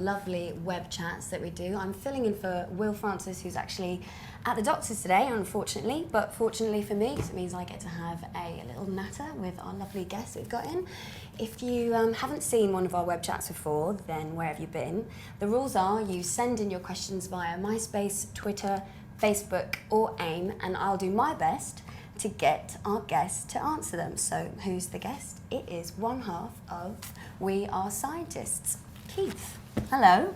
lovely web chats that we do. I'm filling in for Will Francis, who's actually at the doctor's today, unfortunately, but fortunately for me, it means I get to have a little natter with our lovely guest we've got in. If you haven't seen one of our web chats before, then where have you been? The rules are you send in your questions via MySpace, Twitter, Facebook or AIM, and I'll do my best to get our guest to answer them. So who's the guest? It is one half of We Are Scientists, Keith. Hello.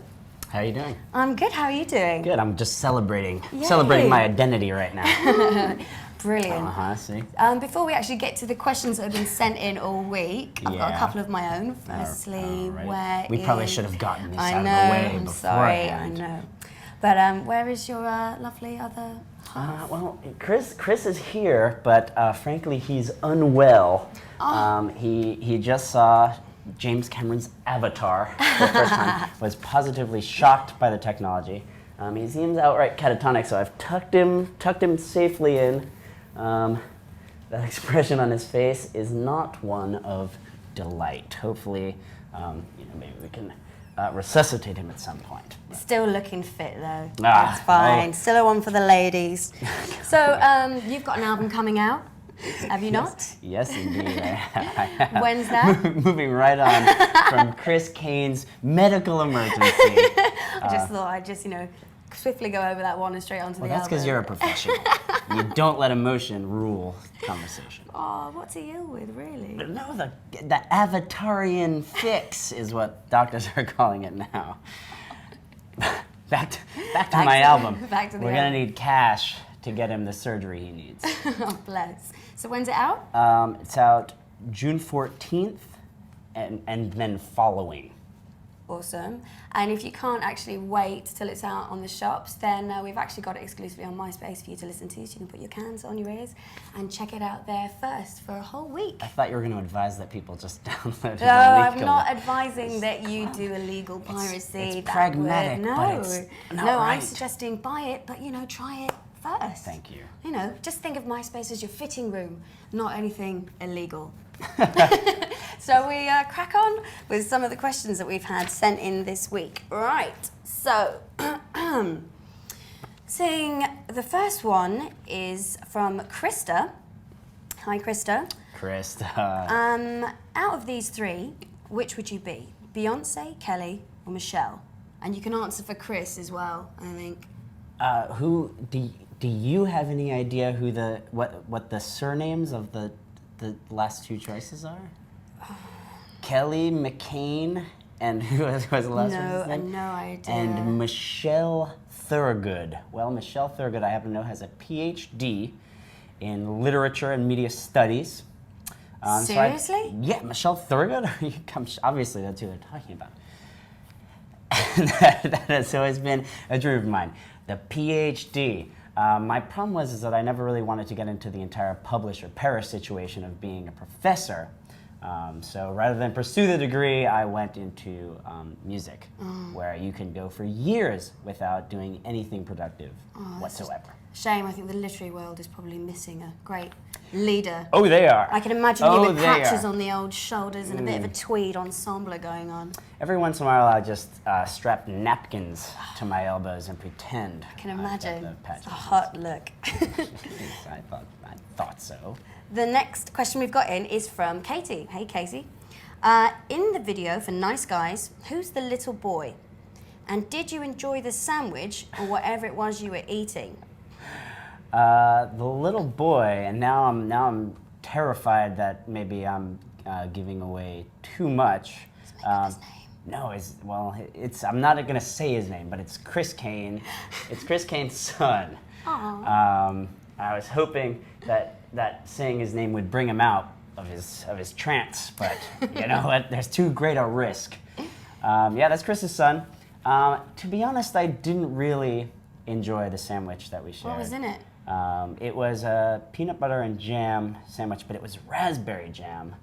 How are you doing? I'm good, how are you doing? Good, I'm just celebrating Yay. my identity right now. Brilliant. See? Before we actually get to the questions that have been sent in all week, I've got a couple of my own. Firstly, right. We probably should have gotten this I out know, of the way I'm beforehand. sorry, I know. But where is your lovely other half? Well, Chris is here, but frankly, he's unwell. Oh. He just saw James Cameron's Avatar for the first time, was positively shocked by the technology. He seems outright catatonic, so I've tucked him safely in. That expression on his face is not one of delight. Hopefully, maybe we can resuscitate him at some point. Still looking fit though. That's fine. Still a one for the ladies. So you've got an album coming out, have you not? Yes, indeed. I have. When's that? Moving right on from Chris Kane's medical emergency. I just thought I'd just swiftly go over that one and straight onto the album. That's because you're a professional. You don't let emotion rule conversation. Oh, what's he ill with, really? No, the Avatarian fix is what doctors are calling it now. Back to my album. Back to the We're album. gonna need cash to get him the surgery he needs. Oh, bless. So when's it out? It's out June 14th and then following. Awesome. And if you can't actually wait till it's out on the shops, then we've actually got it exclusively on MySpace for you to listen to, so you can put your cans on your ears and check it out there first for a whole week. I thought you were going to advise that people just download it. No, I'm not advising that you do illegal piracy. It's pragmatic, but it's not No, right. I'm suggesting buy it, but try it first. Thank you. Just think of MySpace as your fitting room, not anything illegal. So we crack on with some of the questions that we've had sent in this week. Right, so seeing the first one is from Krista. Hi, Krista. Krista. Out of these three, which would you be? Beyonce, Kelly, or Michelle? And you can answer for Chris as well, I think. Who do you have any idea who what the surnames of the last two choices are? Kelly McCain and who was the last one? No idea. And Michelle Thurgood. Well, Michelle Thurgood, I happen to know, has a PhD in literature and media studies. Seriously? Yeah, Michelle Thurgood. Obviously, that's who they're talking about. That has always been a dream of mine. The PhD. My problem was that I never really wanted to get into the entire publish or perish situation of being a professor. So rather than pursue the degree, I went into music, where you can go for years without doing anything productive whatsoever. Shame, I think the literary world is probably missing a great leader. Oh, they are. I can imagine you with patches on the old shoulders and a bit of a tweed ensemble going on. Every once in a while, I just strap napkins to my elbows and pretend. I can imagine. It's a hot look. I thought so. The next question we've got in is from Katie. Hey, Katie. In the video for Nice Guys, who's the little boy? And did you enjoy the sandwich or whatever it was you were eating? The little boy, and now I'm terrified that maybe I'm giving away too much. His name. No, I'm not going to say his name, but it's Chris Kane. It's Chris Kane's son. Aww. I was hoping that saying his name would bring him out of his trance, but you know what? There's too great a risk. Yeah, that's Chris's son. To be honest, I didn't really enjoy the sandwich that we shared. What was in it? It was a peanut butter and jam sandwich, but it was raspberry jam,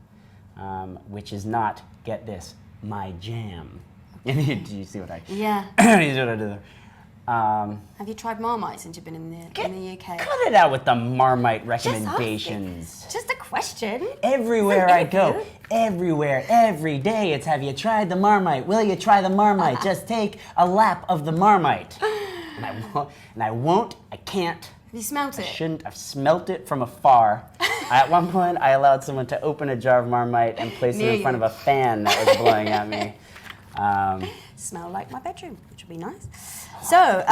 which is not, get this, my jam. Do you see what I? Yeah. You see what I did there? Have you tried Marmite since you've been in the UK? Cut it out with the Marmite recommendations. Just a question. Everywhere I go, everywhere, every day, it's have you tried the Marmite? Will you try the Marmite? Just take a lap of the Marmite. And I won't, I can't. Have you smelt it? I shouldn't. I've smelt it from afar. At one point, I allowed someone to open a jar of Marmite and place it in front of a fan that was blowing at me. Smell like my bedroom, which would be nice. So,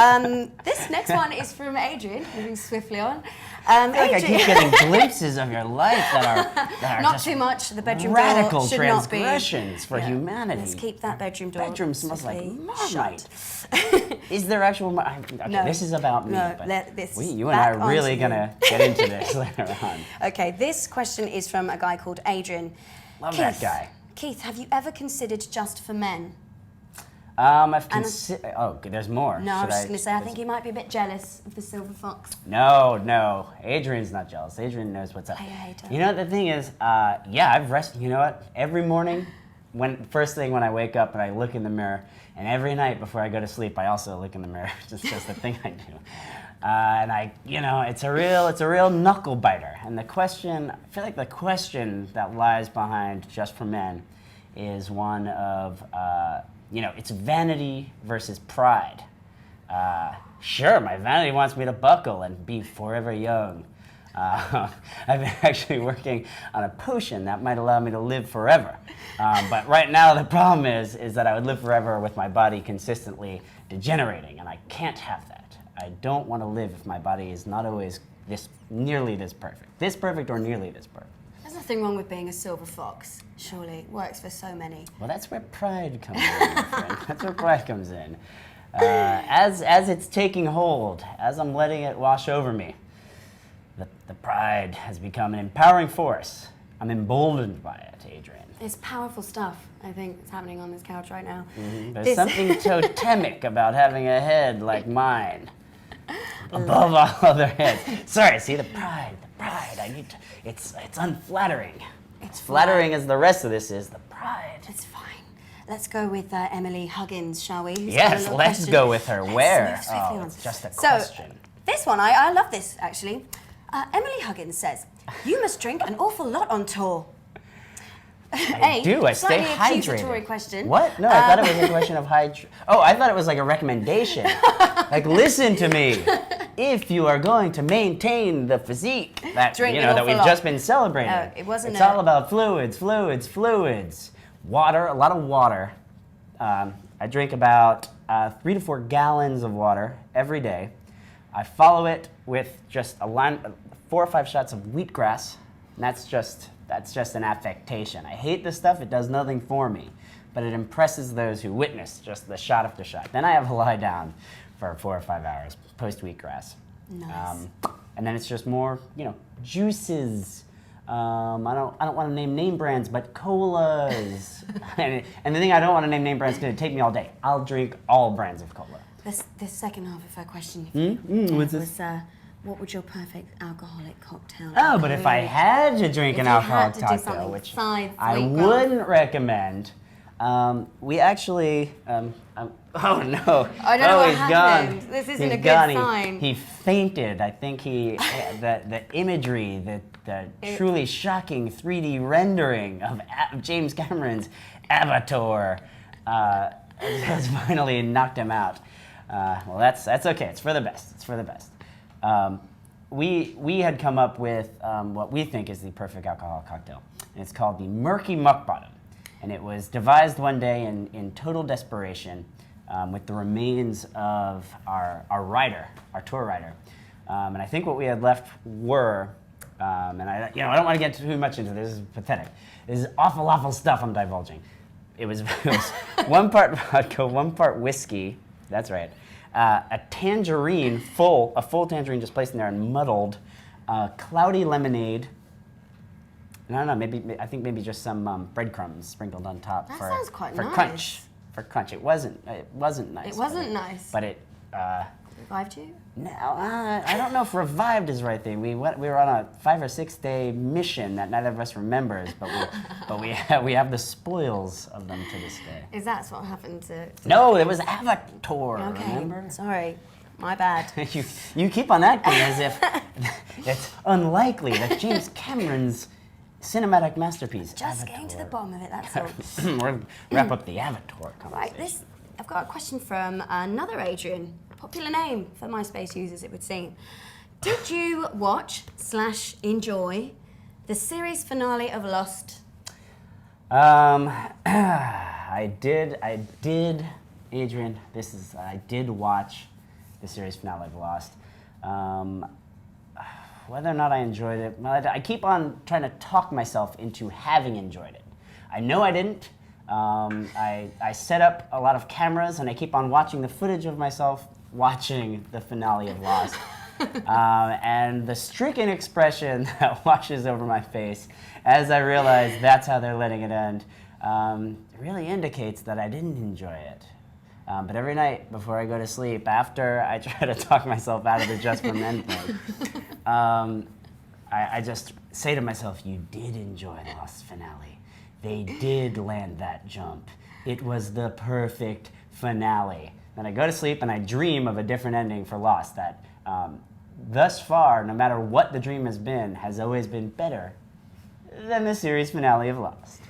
this next one is from Adrian, moving swiftly on. I feel like I keep getting glimpses of your life that are not just too much. The bedroom radical door should not be. transgressions for humanity. Let's keep that bedroom door. Bedroom smells like Marmite. Shut. Is there actual? Okay, No. This is about me. No, but you and I back are really onto gonna get into this later on. Okay, this question is from a guy called Adrian. Love that guy. Keith, have you ever considered Just for Men? I've considered. Oh, there's more. No, I was just going to say, I think he might be a bit jealous of the silver fox. No. Adrian's not jealous. Adrian knows what's up. I hate her. You know what the thing is? I've rested. You know what? Every morning, first thing when I wake up and I look in the mirror, and every night before I go to sleep, I also look in the mirror. It's just the thing I do. And it's a real knuckle biter. And I feel like the question that lies behind Just for Men is one of, it's vanity versus pride. Sure, my vanity wants me to buckle and be forever young. I've been actually working on a potion that might allow me to live forever. But right now the problem is that I would live forever with my body consistently degenerating, and I can't have that. I don't want to live if my body is not always nearly this perfect. This perfect or nearly this perfect. There's nothing wrong with being a silver fox, surely. It works for so many. Well, that's where pride comes in, my friend. That's where pride comes in. As it's taking hold, as I'm letting it wash over me, the pride has become an empowering force. I'm emboldened by it, Adrian. It's powerful stuff, I think, that's happening on this couch right now. Mm-hmm. There's something totemic about having a head like mine, above all other heads. Sorry, see, the pride. It's unflattering. It's flattering as the rest of this is, the pride. It's fine. Let's go with Emily Huggins, shall we? Yes, let's go with her. Where? It's just a question. This one, I love this, actually. Emily Huggins says, you must drink an awful lot on tour. I do. I stay hydrated. Accusatory question. What? No, I thought it was a question of hydration. Oh, I thought it was like a recommendation. Like, listen to me. If you are going to maintain the physique that we've just been celebrating, it's all about fluids. Water, a lot of water. I drink about 3 to 4 gallons of water every day. I follow it with just 4 or 5 shots of wheatgrass, and that's just an affectation. I hate this stuff. It does nothing for me, but it impresses those who witness just the shot after shot. Then I have to lie down for 4 or 5 hours post wheatgrass. Nice. And then it's just more, juices. I don't want to name brands, but colas. and the thing I don't want to name brands is going to take me all day. I'll drink all brands of cola. This second half of her question what's this? was, what would your perfect alcoholic cocktail? Oh, but if I had to drink an alcoholic cocktail, which I wouldn't recommend, we actually. Oh no! I don't know what he's happened. gone. This isn't He's a good gone. sign. He fainted. I think the imagery, the truly shocking 3D rendering of James Cameron's Avatar has finally knocked him out. Well, that's okay. It's for the best. We had come up with what we think is the perfect alcoholic cocktail, and it's called the Murky Muck Bottom. And it was devised one day in total desperation with the remains of our tour rider. And I think what we had left were, and I don't want to get too much into this. This is pathetic. This is awful stuff I'm divulging. It was 1 part vodka, 1 part whiskey. That's right. A full tangerine just placed in there and muddled, cloudy lemonade. I don't know. I think maybe just some breadcrumbs sprinkled on top. That sounds quite nice. Crunch. For crunch. It wasn't nice. It wasn't nice. But it Revived you? No, I don't know if revived is the right thing. We were on a 5 or 6 day mission that neither of us remembers, but we have the spoils of them to this day. Is that what happened to No, it was Avatar. Okay, Remember? sorry, my bad. you keep on acting as if it's unlikely that James Cameron's cinematic masterpiece. Just Avatar. getting to the bottom of it, that's all. We'll wrap up the Avatar conversation. Right, I've got a question from another Adrian. Popular name for MySpace users, it would seem. Did you watch/enjoy the series finale of Lost? I did, Adrian. I did watch the series finale of Lost. Whether or not I enjoyed it, well, I keep on trying to talk myself into having enjoyed it. I know I didn't. I set up a lot of cameras and I keep on watching the footage of myself watching the finale of Lost. And the stricken expression that washes over my face as I realize that's how they're letting it end really indicates that I didn't enjoy it. But every night before I go to sleep, after I try to talk myself out of the just for men thing, I just say to myself, you did enjoy the Lost finale. They did land that jump. It was the perfect finale. Then I go to sleep and I dream of a different ending for Lost that thus far, no matter what the dream has always been better than the series finale of Lost.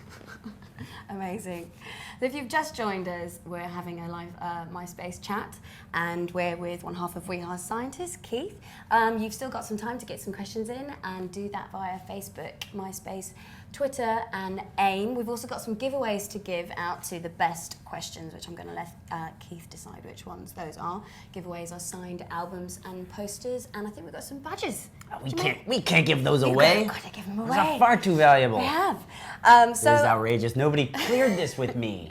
Amazing. So if you've just joined us, we're having a live MySpace chat, and we're with one half of We Are Scientists, Keith. You've still got some time to get some questions in, and do that via Facebook, MySpace, Twitter, and AIM. We've also got some giveaways to give out to the best questions, which I'm going to let Keith decide which ones those are. Giveaways are signed albums and posters, and I think we've got some badges. We can't give those away. We've got to give them away. Those are far too valuable. We have. This is outrageous. Nobody cleared this with me.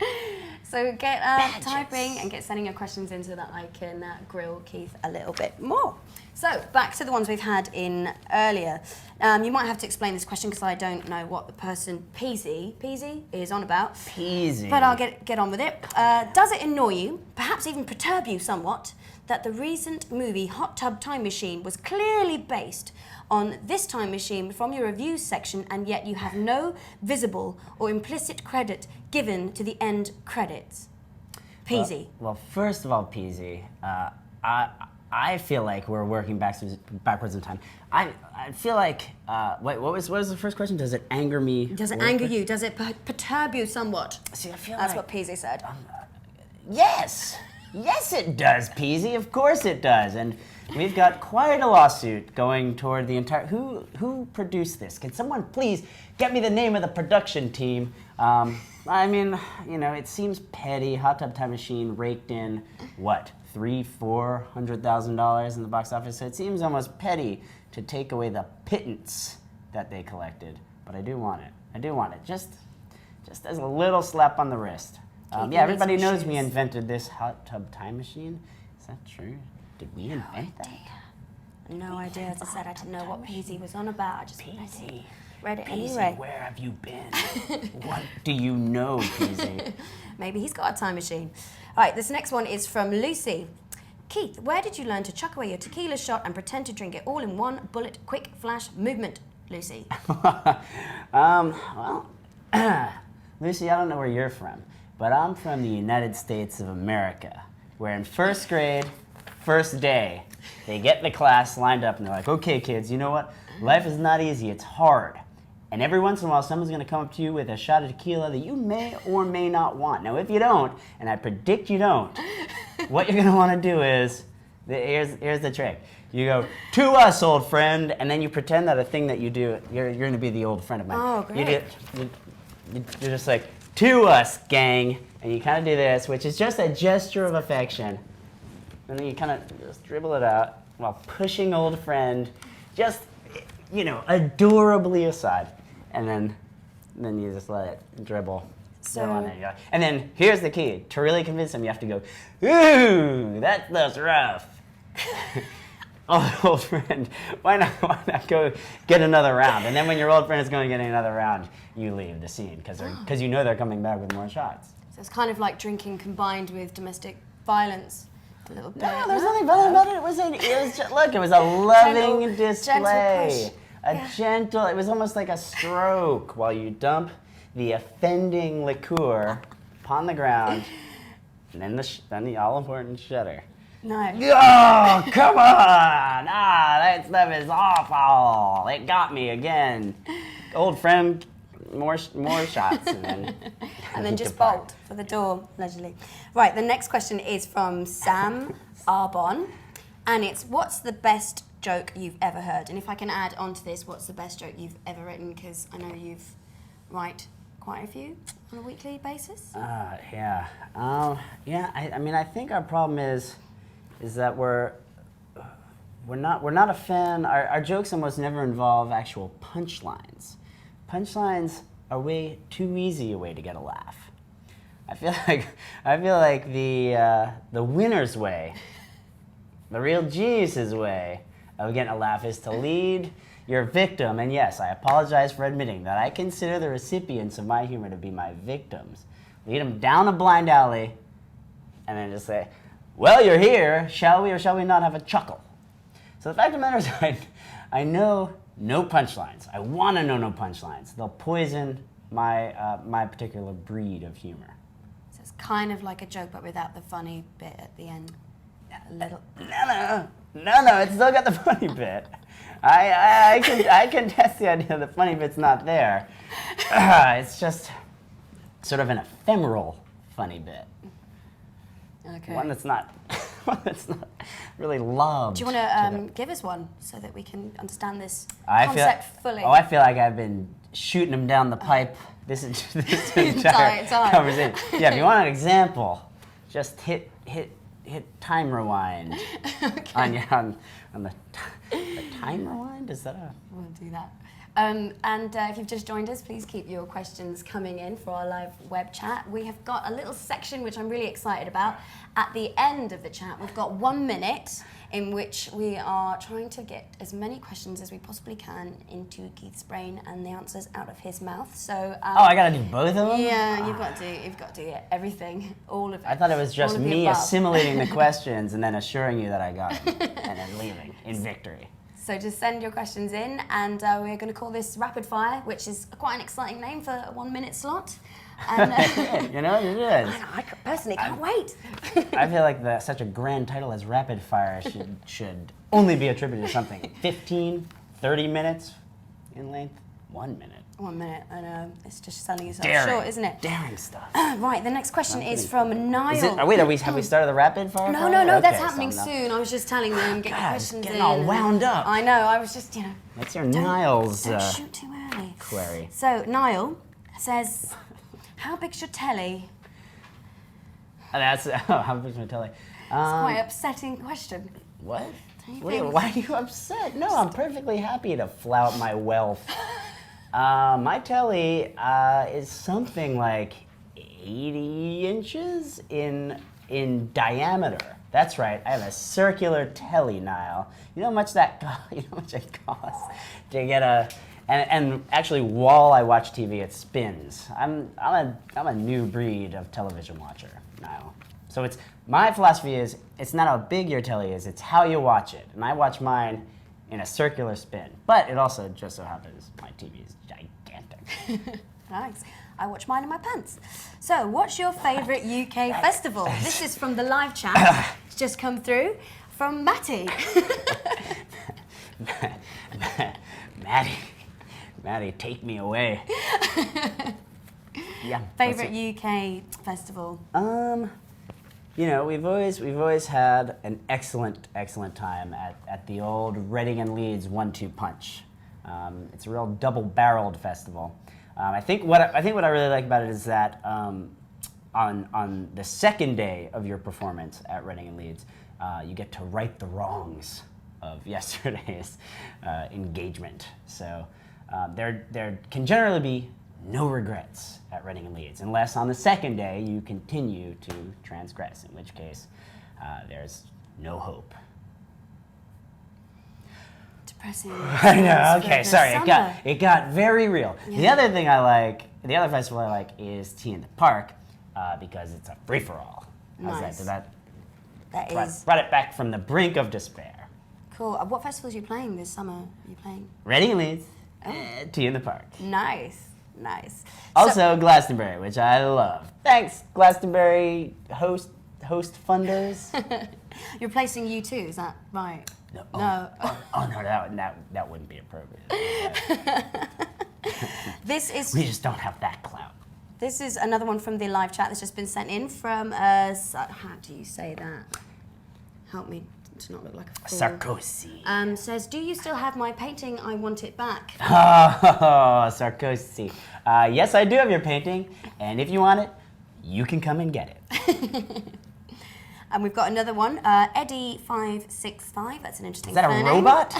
So get typing and get sending your questions in so that I can grill Keith a little bit more. So back to the ones we've had in earlier. You might have to explain this question because I don't know what the person Peasy is on about. Peasy. But I'll get on with it. Does it annoy you, perhaps even perturb you somewhat, that the recent movie Hot Tub Time Machine was clearly based on this time machine from your reviews section, and yet you have no visible or implicit credit given to the end credits? Peasy. Well, first of all, Peasy, I feel like we're working backwards in time. I feel like, what was the first question? Does it anger me? Does it anger you? Does it perturb you somewhat? See, I feel That's like, what Peasy said. Yes! Yes, it does, Peasy. Of course it does. And we've got quite a lawsuit going toward the entire... Who produced this? Can someone please get me the name of the production team? I mean, you know, it seems petty. Hot Tub Time Machine raked in, what, $300,000-$400,000 in the box office? So it seems almost petty to take away the pittance that they collected. But I do want it. I do want it. Just as a little slap on the wrist. Yeah, everybody knows we invented this Hot Tub Time Machine. Is that true? Did we invent that? No idea. As I said, I didn't know what Peasy was on about. I just read it Peasy, anyway. where have you been? What do you know, Peasy? Maybe he's got a time machine. All right, this next one is from Lucy. Keith, where did you learn to chuck away your tequila shot and pretend to drink it all in one bullet, quick flash movement, Lucy? Well, Lucy, I don't know where you're from, but I'm from the United States of America, where in first grade, first day, they get the class lined up and they're like, okay, kids, you know what? Life is not easy, it's hard. And every once in a while, someone's gonna come up to you with a shot of tequila that you may or may not want. Now, if you don't, and I predict you don't, what you're gonna wanna do is, here's the trick. You go, to us, old friend, and then you pretend that a thing that you do, you're gonna be the old friend of mine. Oh, great. You're just like, to us, gang. And you kind of do this, which is just a gesture of affection. And then you kind of just dribble it out while pushing old friend just, you know, adorably aside. And then you just let it dribble. And then here's the key. To really convince them, you have to go, ooh, that stuff's rough. Oh, old friend, why not go get another round? And then when your old friend is going to get another round, you leave the scene because you know they're coming back with more shots. So it's kind of like drinking combined with domestic violence A little bit. No, there's nothing funny about it. It was just, look, it was a loving display. Gentle, it was almost like a stroke while you dump the offending liqueur upon the ground, and then the all-important shutter. No. Oh, come on! That stuff is awful. It got me again. Old friend, more shots, and then just bolt for the door, allegedly. Right, the next question is from Sam Arbon, and it's, what's the best joke you've ever heard? And if I can add on to this, what's the best joke you've ever written? Because I know you've write quite a few on a weekly basis. Yeah. I mean, I think our problem is that we're not a fan. Our jokes almost never involve actual punchlines. Punchlines are way too easy a way to get a laugh. I feel like the winner's way, the real genius's way of getting a laugh is to lead your victim, and yes, I apologize for admitting that I consider the recipients of my humor to be my victims. Lead them down a blind alley, and then just say, well, you're here, shall we or shall we not have a chuckle? So the fact of the matter is, I know no punchlines. I want to know no punchlines. They'll poison my particular breed of humor. So it's kind of like a joke, but without the funny bit at the end. A little. No, it's still got the funny bit. I can test the idea the funny bit's not there. It's just sort of an ephemeral funny bit. Okay. One that's not really loved. Do you want to give us one so that we can understand this fully? I feel like I've been shooting them down the pipe this entire conversation. Yeah, if you want an example, just hit time rewind on the time rewind. Is that a? We'll do that. And if you've just joined us, please keep your questions coming in for our live web chat. We have got a little section which I'm really excited about. At the end of the chat, we've got 1 minute in which we are trying to get as many questions as we possibly can into Keith's brain and the answers out of his mouth. So I gotta do both of them? Yeah, you've got to do everything, all of it. I thought it was just me assimilating the questions and then assuring you that I got them and then leaving in victory. So just send your questions in, and we're going to call this Rapid Fire, which is quite an exciting name for a 1 minute slot. And, it is. I personally can't wait. I feel like such a grand title as Rapid Fire should only be attributed to something 15, 30 minutes in length, 1 minute. 1 minute, I know. It's just selling yourself short, isn't it? Daring stuff. Right, the next question is from Niall. Have we started the rapid fire? No, that's happening soon. I was just telling them, get your questions in. Getting all wound up. I know, I was just, That's your Niall's don't shoot too early. query. So, Niall says, how big's your telly? How big's my telly? It's quite an upsetting question. What? Why are you upset? No, I'm perfectly happy to flout my wealth. My telly is something like 80 inches in diameter. That's right, I have a circular telly, Niall. You know how much it costs to get a. And actually, while I watch TV, it spins. I'm a new breed of television watcher, Niall. So my philosophy is it's not how big your telly is, it's how you watch it. And I watch mine in a circular spin. But it also just so happens my TV is gigantic. Nice. I watch mine in my pants. So, what's your favourite UK festival? This is from the live chat. It's just come through from Matty. Maddie, take me away. Yeah. Favourite UK festival? We've always had an excellent time at the old Reading and Leeds 1-2 punch. It's a real double-barreled festival. I think what I really like about it is that on the second day of your performance at Reading and Leeds, you get to right the wrongs of yesterday's engagement. So there can generally be no regrets at Reading and Leeds, unless on the second day you continue to transgress, in which case there's no hope. Depressing. I know. Okay, sorry. It got very real. Yeah. The other festival I like is Tea in the Park because it's a free for all. Nice. That is Brought it back from the brink of despair. cool. What festivals are you playing this summer? Are you playing? Ready, Liz? Oh. Tea in the Park. Nice, nice. Also, Glastonbury, which I love. Thanks, Glastonbury host funders. You're placing U2, is that right? No. No. No, that wouldn't be appropriate. We just don't have that clout. This is another one from the live chat that's just been sent in from, how do you say that? Help me to not look like a fool. Sarkozy. Says, do you still have my painting? I want it back. Oh, Sarkozy. Yes, I do have your painting, and if you want it, you can come and get it. And we've got another one, Eddie565. That's an interesting Is that a surname. robot?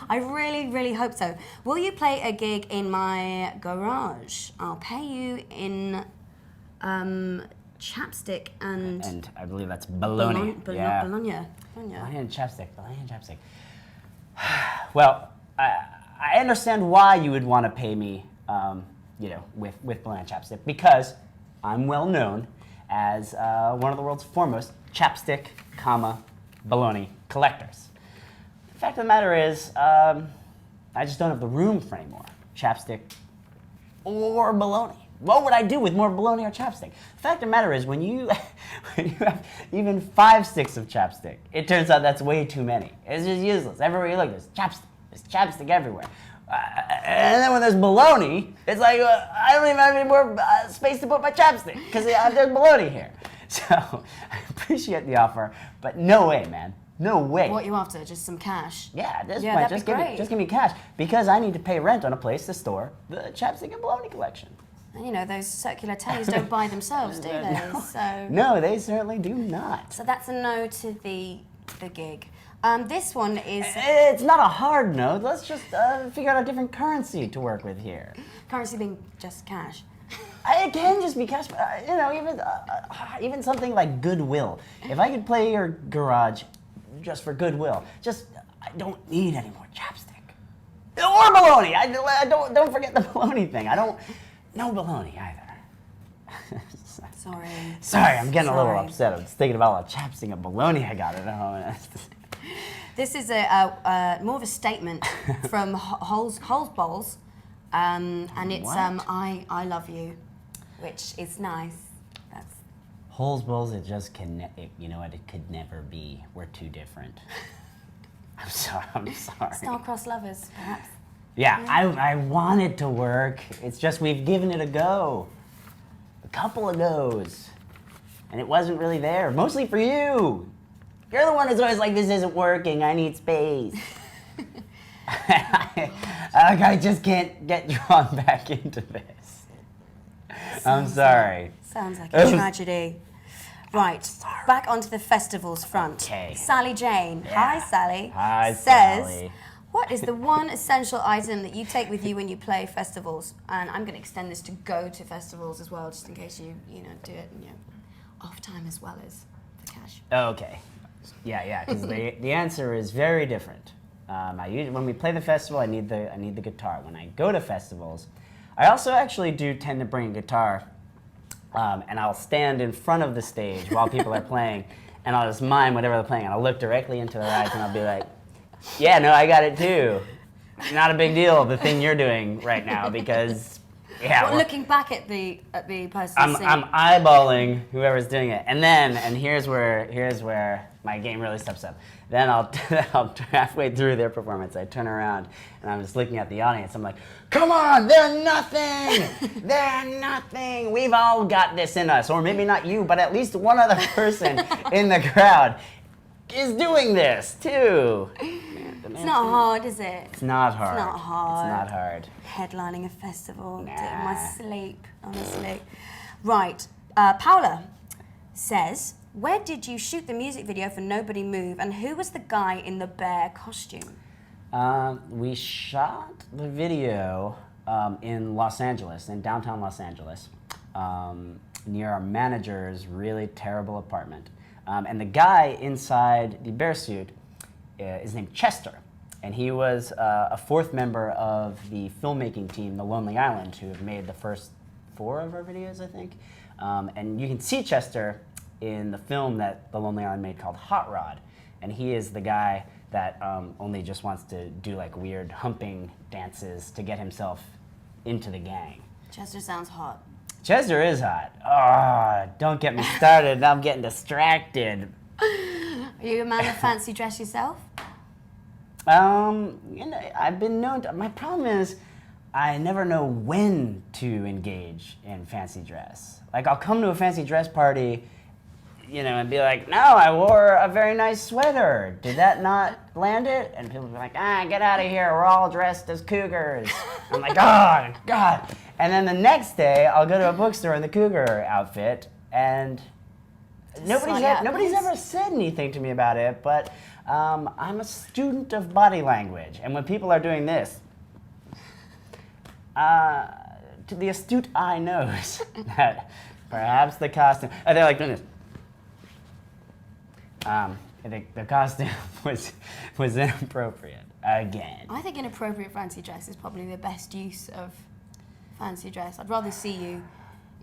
I really, really hope so. Will you play a gig in my garage? I'll pay you in chapstick and... And I believe that's bologna. Bologna. Bologna and chapstick. Well, I understand why you would want to pay me, with bologna and chapstick, because I'm well known as one of the world's foremost chapstick, bologna collectors. The fact of the matter is, I just don't have the room for any more chapstick or bologna. What would I do with more bologna or chapstick? The fact of the matter is, when you have even 5 sticks of chapstick, it turns out that's way too many. It's just useless. Everywhere you look, there's chapstick. There's chapstick everywhere. And then when there's bologna, it's like, I don't even have any more space to put my chapstick because there's bologna here. So I appreciate the offer, but no way, man. No way. What are you after? Just some cash? Yeah, that'd be great. Just give me cash because I need to pay rent on a place to store the chapstick and bologna collection. And you know, those circular tellies don't buy themselves, do they? No, they certainly do not. So that's a no to the gig. This one is... It's not a hard no. Let's just figure out a different currency to work with here. Currency being just cash. It can just be cash, but, even something like goodwill. If I could play your garage just for goodwill, I don't need any more chapstick. Or bologna. Don't forget the bologna thing. No bologna either. Sorry, I'm getting a little upset. I'm just thinking about all the chapstick and bologna I got at home. This is more of a statement from Holes Bowls, and it's I love you, which is nice. That's Holes Bowls. It just can. It could never be. We're too different. I'm sorry. Star-crossed lovers, perhaps. Yeah, I want it to work. It's just we've given it a go. A couple of goes. And it wasn't really there. Mostly for you. You're the one who's always like, this isn't working, I need space. I just can't get drawn back into this. I'm sorry. Sounds like a tragedy. Right, back onto the festivals front. Okay. Sally Jane, hi Sally, Hi, says, Sally. what is the one essential item that you take with you when you play festivals? And I'm going to extend this to go to festivals as well, just in case you do it off time as well as the cash. Okay. Yeah, because the answer is very different. When we play the festival, I need the guitar. When I go to festivals, I also actually do tend to bring a guitar, and I'll stand in front of the stage while people are playing, and I'll just mime whatever they're playing, and I'll look directly into their eyes, and I'll be like, yeah, no, I got it too. Not a big deal, the thing you're doing right now, because... Yeah, well, looking back at the person I'm eyeballing whoever's doing it, and here's where my game really steps up. Then I'll halfway through their performance, I turn around and I'm just looking at the audience. I'm like, come on, they're nothing. They're nothing. We've all got this in us, or maybe not you, but at least one other person in the crowd is doing this too. It's not hard, is it? It's not hard. It's not hard. It's not hard. Headlining a festival, Nah. do it in my sleep, honestly. Right, Paula says, where did you shoot the music video for Nobody Move, and who was the guy in the bear costume? We shot the video in Los Angeles, in downtown Los Angeles, near our manager's really terrible apartment. And the guy inside the bear suit is named Chester, and he was a 4th member of the filmmaking team, The Lonely Island, who have made the first 4 of our videos, I think. And you can see Chester in the film that The Lonely Island made called Hot Rod. And he is the guy that only just wants to do like weird humping dances to get himself into the gang. Chester sounds hot. Chester is hot. Oh, don't get me started. Now I'm getting distracted. Are you a man of fancy dress yourself? I've been known to, my problem is I never know when to engage in fancy dress. Like, I'll come to a fancy dress party, and be like, no, I wore a very nice sweater. Did that not land it? And people will be like, get out of here. We're all dressed as cougars. I'm like, oh, God. And then the next day, I'll go to a bookstore in the cougar outfit, and nobody's ever said anything to me about it, but I'm a student of body language. And when people are doing this, to the astute eye knows that perhaps the costume, they're like doing this. The costume was inappropriate again. I think inappropriate fancy dress is probably the best use of fancy dress. I'd rather see you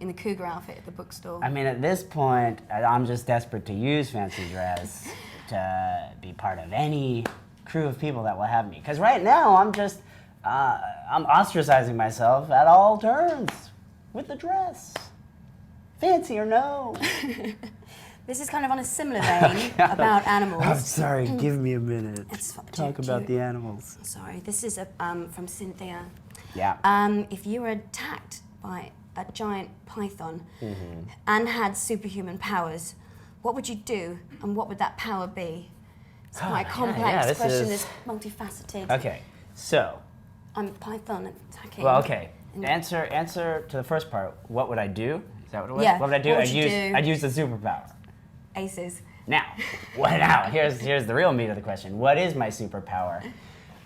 in the cougar outfit at the bookstore. I mean, at this point, I'm just desperate to use fancy dress to be part of any crew of people that will have me. Because right now, I'm ostracizing myself at all turns with the dress. Fancy or no. This is kind of on a similar vein about animals. I'm sorry, give me a minute. Talk about the animals. Sorry, this is from Cynthia. Yeah. If you were attacked by a giant python and had superhuman powers, what would you do and what would that power be? It's quite a complex question, it's multifaceted. Okay, so. I'm a python attacking. Well, okay. Answer to the first part. What would I do? Is that what it was? Yeah. What would I do? What I'd use the superpower. Aces. Now, here's the real meat of the question. What is my superpower?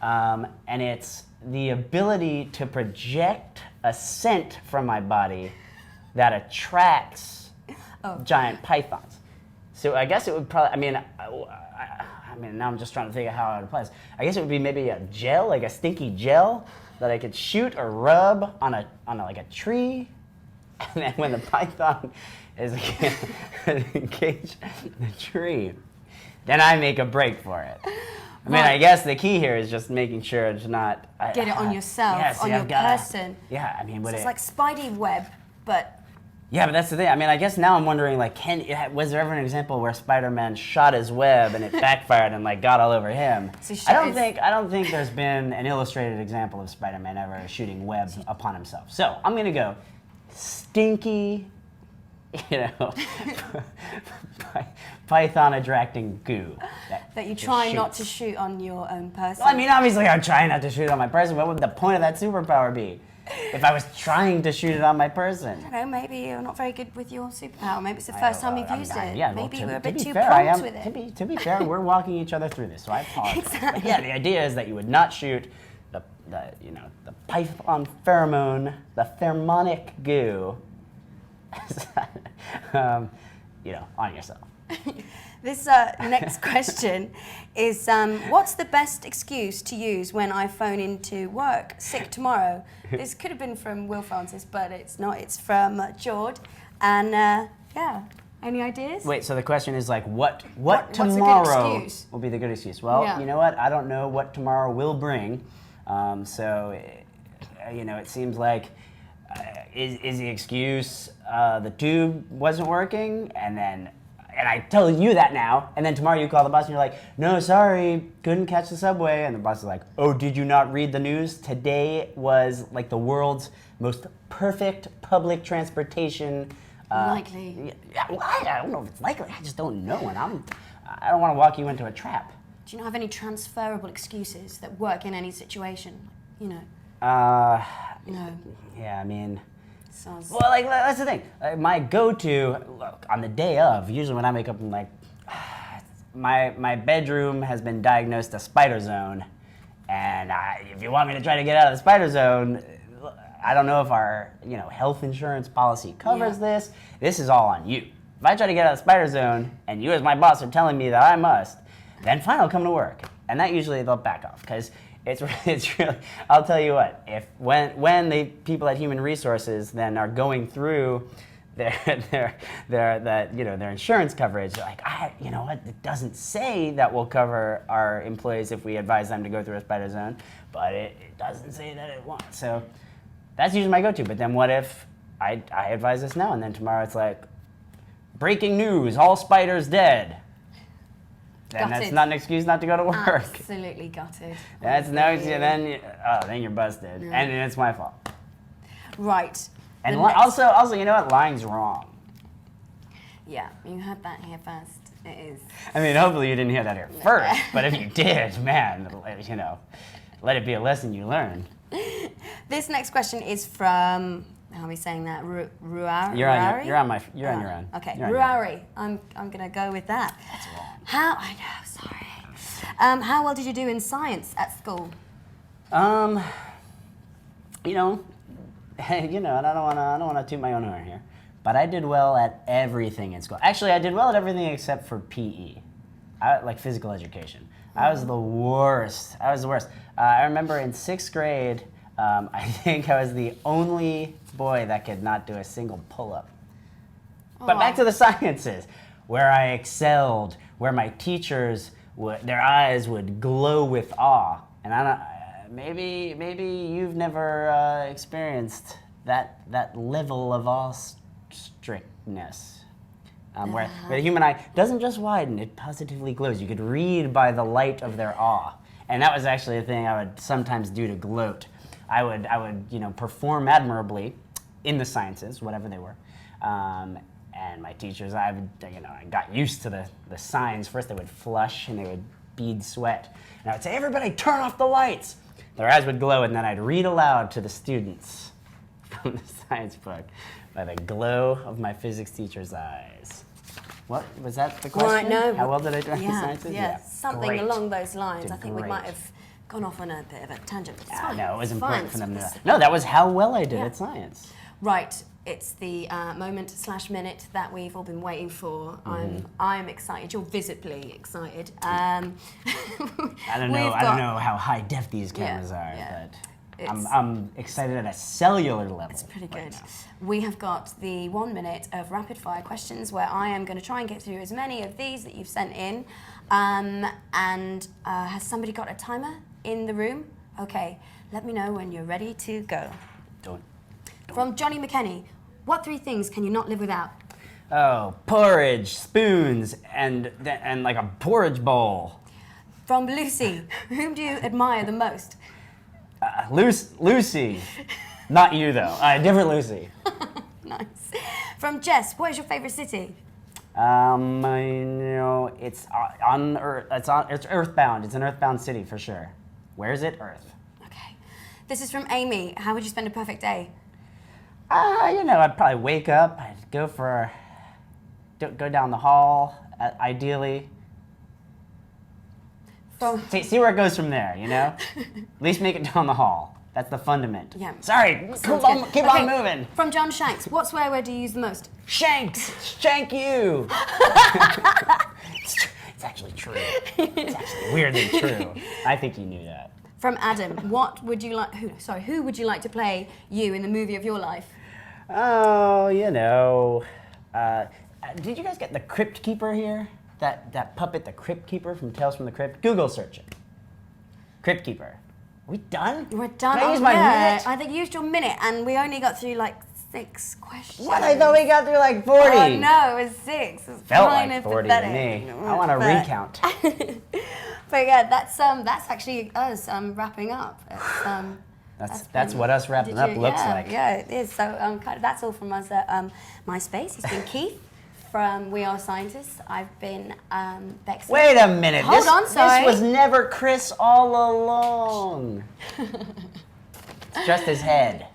And it's the ability to project a scent from my body that attracts giant pythons. So I guess it would probably, I mean, now I'm just trying to think of how it applies. I guess it would be maybe a gel, like a stinky gel that I could shoot or rub on a tree. And then when the python is engaged in the tree, then I make a break for it. I mean, I guess the key here is just making sure it's not... Get it on yourself, on your person. Yeah, I mean... It's like Spidey web, but... Yeah, but that's the thing. I mean, I guess now I'm wondering, like, was there ever an example where Spider-Man shot his web and it backfired and, like, got all over him? I don't think there's been an illustrated example of Spider-Man ever shooting web upon himself. So I'm gonna go stinky, python attracting goo. That you try not to shoot on your own person. Well, I mean, obviously I'm trying not to shoot on my person. What would the point of that superpower be? If I was trying to shoot it on my person. I don't know, maybe you're not very good with your superpower. Maybe it's the first time you've used it. Yeah, maybe well, we're a bit too prompt with it. To be fair, we're walking each other through this, so I apologize. Exactly. But yeah, the idea is that you would not shoot the python pheromone, the pheromonic goo, on yourself. This next question is, what's the best excuse to use when I phone into work sick tomorrow? This could have been from Will Francis, but it's not. It's from Jord. And any ideas? Wait, so the question is like, what tomorrow will be the good excuse? Well, you know what? I don't know what tomorrow will bring. It seems like is the excuse the tube wasn't working, and I tell you that now, and then tomorrow you call the bus and you're like, no, sorry, couldn't catch the subway. And the bus is like, oh, did you not read the news? Today was like the world's most perfect public transportation. Likely. Yeah, well, I don't know if it's likely. I just don't know. And I don't want to walk you into a trap. Do you not have any transferable excuses that work in any situation? Yeah, I mean... Well, like, that's the thing. My go-to, look, on the day of, usually when I wake up, I'm like, my bedroom has been diagnosed a spider zone, and if you want me to try to get out of the spider zone, I don't know if our health insurance policy covers this. This is all on you. If I try to get out of the spider zone, and you as my boss are telling me that I must, then fine, I'll come to work. And that usually they'll back off, because it's really, I'll tell you what, when the people at Human Resources then are going through their insurance coverage. They're like, you know what? It doesn't say that we'll cover our employees if we advise them to go through a spider zone, but it doesn't say that it won't. So that's usually my go-to. But then what if I advise this now, and then tomorrow it's like, breaking news, all spiders dead. Then Gutted. that's not an excuse not to go to work. Absolutely gutted. That's no. Then you're busted, and it's my fault. Right. And also, you know what? Lying's wrong. Yeah, you heard that here first. It is. I mean, hopefully you didn't hear that here first, but if you did, man, you know, let it be a lesson you learn. This next question is from, how are we saying that? Ruari? You're on your own. Okay, You're on your own. Ruari. I'm gonna go with that. That's wrong. I know, sorry. How well did you do in science at school? You know, and I don't wanna toot my own horn here, but I did well at everything in school. Actually, I did well at everything except for PE, like physical education. I was the worst. I remember in 6th grade, I think I was the only boy that could not do a single pull-up. But back to the sciences, where I excelled, where my teachers their eyes would glow with awe, and I don't. Maybe you've never experienced that level of awe-strictness. Where the human eye doesn't just widen, it positively glows. You could read by the light of their awe. And that was actually a thing I would sometimes do to gloat. I would perform admirably in the sciences, whatever they were. And my teachers, I got used to the signs. First they would flush and they would bead sweat. And I would say, everybody turn off the lights. Their eyes would glow, and then I'd read aloud to the students from the science book by the glow of my physics teacher's eyes. What, was that the question? Right, no. How well did I do in the sciences? Yeah, something Great. along those lines. Did I think we great. might have gone off on a bit of a tangent. But it's fine. No, it was It's important fine. for them to. No, that was how well I did at science. Right, it's the moment/minute that we've all been waiting for. I'm excited. You're visibly excited. I don't know how high def these cameras are, but I'm excited at a cellular level. It's pretty right good. now. We have got the 1 minute of rapid fire questions where I am going to try and get through as many of these that you've sent in. Has somebody got a timer in the room? Okay, let me know when you're ready to go. Don't. From Johnny McKenney, what 3 things can you not live without? Oh, porridge, spoons, and like a porridge bowl. From Lucy, whom do you admire the most? Lucy. Not you, though. Different Lucy. Nice. From Jess, what is your favorite city? It's on Earth. It's Earthbound. It's an Earthbound city for sure. Where is it? Earth. Okay. This is from Amy. How would you spend a perfect day? I'd probably wake up. I'd go down the hall, ideally. See where it goes from there, At least make it down the hall. That's the fundament. Yeah. Sorry, keep on moving. From John Shanks, what swear word do you use the most? Shanks! Shank you! It's actually true. It's actually weirdly true. I think you knew that. From Adam, who would you like to play you in the movie of your life? Oh, did you guys get the Crypt Keeper here? That puppet, the Crypt Keeper from Tales from the Crypt? Google search it. Crypt Keeper. Are we done? We're done. Can I use my minute? I think you used your minute, and we only got through like 6 questions. What? I thought we got through like 40. Oh no, it was 6. It's Felt kind like of 40 pathetic. to me. I want to recount. But yeah, that's actually us wrapping up. That's what us wrapping up looks like. Yeah, it is. So that's all from us at MySpace. It's been Keith from We Are Scientists. I've been Bexley. Wait a minute. Hold on, sorry. This was never Chris all along. It's just his head.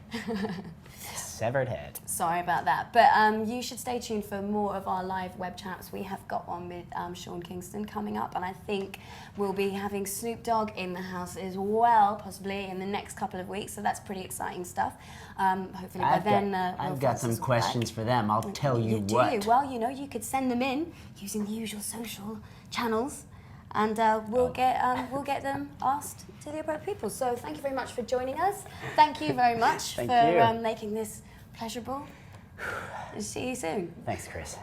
Severed head. Sorry about that. But you should stay tuned for more of our live web chats. We have got one with Sean Kingston coming up, and I think we'll be having Snoop Dogg in the house as well, possibly in the next couple of weeks. So that's pretty exciting stuff. Hopefully by then... I've got some questions for them. I'll tell you what. Do? Well, you could send them in using the usual social channels, and we'll get them asked to the appropriate people. So thank you very much for joining us. Thank you very much for making this pleasurable. See you soon. Thanks, Chris.